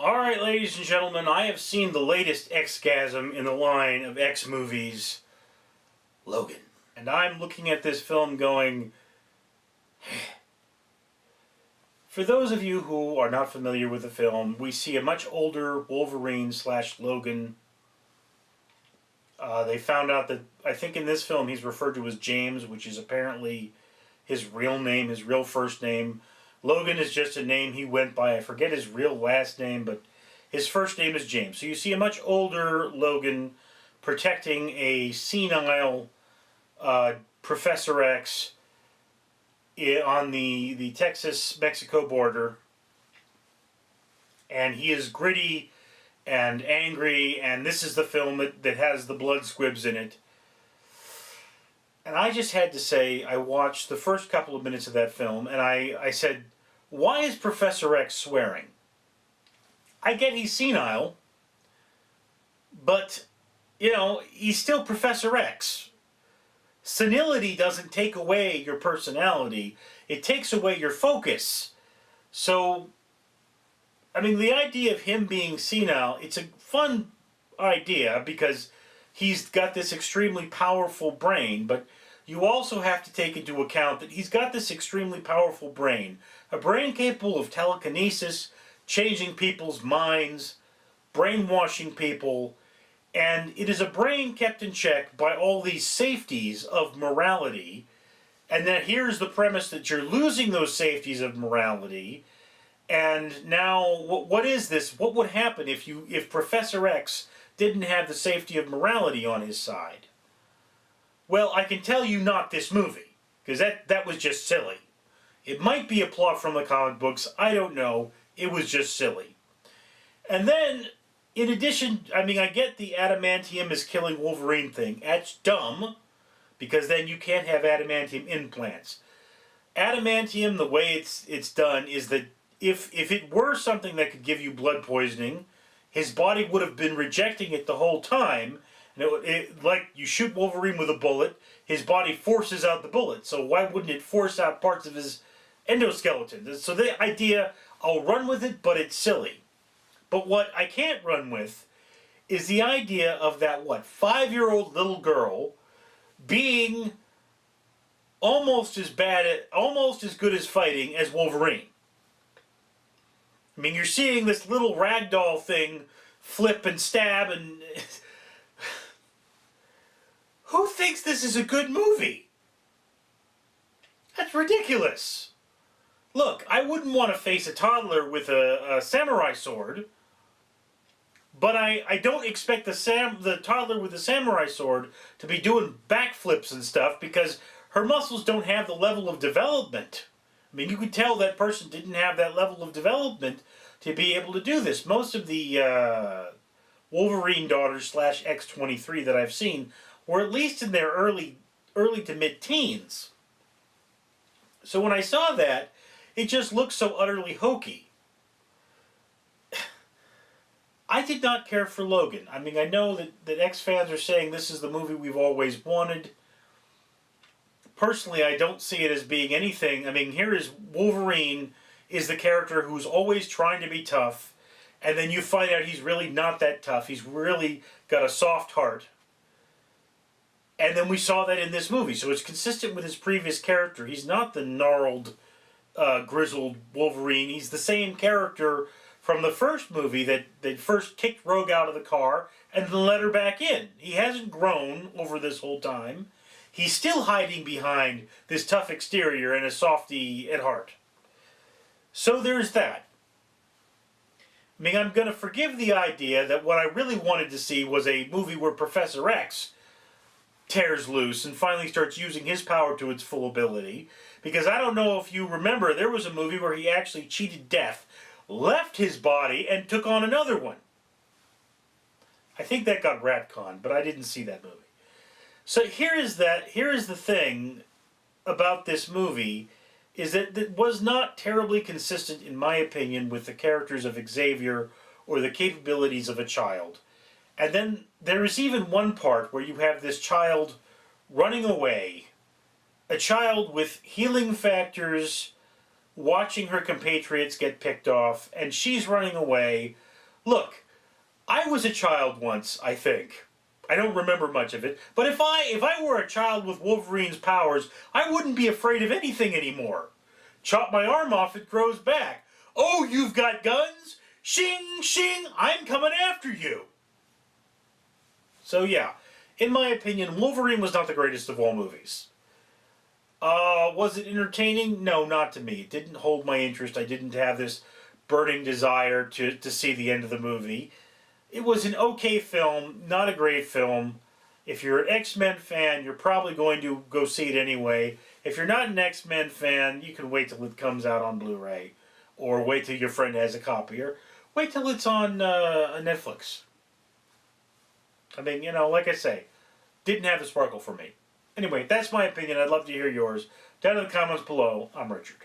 Alright, ladies and gentlemen, I have seen the latest X-gasm in the line of X movies, Logan. And I'm looking at this film going, for those of you who are not familiar with the film, we see a much older Wolverine/Logan. They found out that, I think in this film he's referred to as James, which is apparently his real name, his real first name. Logan is just a name he went by. I forget his real last name, but his first name is James. So you see a much older Logan protecting a senile Professor X on the Texas-Mexico border. And he is gritty and angry, and this is the film that has the blood squibs in it. And I just had to say, I watched the first couple of minutes of that film, and I said, why is Professor X swearing? I get he's senile, but, you know, he's still Professor X. Senility doesn't take away your personality. It takes away your focus. So, I mean, the idea of him being senile, it's a fun idea because he's got this extremely powerful brain, but you also have to take into account that he's got this extremely powerful brain. A brain capable of telekinesis, changing people's minds, brainwashing people, and it is a brain kept in check by all these safeties of morality, and then here's the premise that you're losing those safeties of morality, and now what is this? What would happen if Professor X didn't have the safety of morality on his side? Well, I can tell you not this movie, because that was just silly. It might be a plot from the comic books, I don't know, it was just silly. And then, in addition, I mean, I get the adamantium is killing Wolverine thing. That's dumb, because then you can't have adamantium implants. Adamantium, the way it's done, is that if it were something that could give you blood poisoning, his body would have been rejecting it the whole time. And like you shoot Wolverine with a bullet, his body forces out the bullet. So why wouldn't it force out parts of his endoskeleton? So the idea, I'll run with it, but it's silly. But what I can't run with is the idea of that, 5-year-old little girl being almost as good as fighting as Wolverine. I mean, you're seeing this little ragdoll thing flip and stab and... Who thinks this is a good movie? That's ridiculous. Look, I wouldn't want to face a toddler with a samurai sword, but I don't expect the toddler with the samurai sword to be doing backflips and stuff because her muscles don't have the level of development. I mean, you could tell that person didn't have that level of development to be able to do this. Most of the Wolverine daughters / X-23 that I've seen were at least in their early to mid-teens. So when I saw that, it just looked so utterly hokey. I did not care for Logan. I mean, I know that X-fans are saying this is the movie we've always wanted. Personally, I don't see it as being anything. I mean, here is Wolverine is the character who's always trying to be tough, and then you find out he's really not that tough. He's really got a soft heart. And then we saw that in this movie, so it's consistent with his previous character. He's not the gnarled, grizzled Wolverine. He's the same character from the first movie that first kicked Rogue out of the car and then let her back in. He hasn't grown over this whole time. He's still hiding behind this tough exterior and a softy at heart. So there's that. I mean, I'm going to forgive the idea that what I really wanted to see was a movie where Professor X tears loose and finally starts using his power to its full ability. Because I don't know if you remember, there was a movie where he actually cheated death, left his body, and took on another one. I think that got retconned, but I didn't see that movie. So here is the thing about this movie, is that it was not terribly consistent, in my opinion, with the characters of Xavier or the capabilities of a child. And then there is even one part where you have this child running away, a child with healing factors, watching her compatriots get picked off, and she's running away Look, I was a child once, I think. I don't remember much of it, but if I were a child with Wolverine's powers, I wouldn't be afraid of anything anymore. Chop my arm off, it grows back. Oh, you've got guns? Shing, shing, I'm coming after you. So yeah, in my opinion, Wolverine was not the greatest of all movies. Was it entertaining? No, not to me. It didn't hold my interest. I didn't have this burning desire to see the end of the movie. It was an okay film, not a great film. If you're an X-Men fan, you're probably going to go see it anyway. If you're not an X-Men fan, you can wait till it comes out on Blu-ray. Or wait till your friend has a copy. Or wait till it's on Netflix. I mean, like I say, didn't have the sparkle for me. Anyway, that's my opinion. I'd love to hear yours. Down in the comments below, I'm Richard.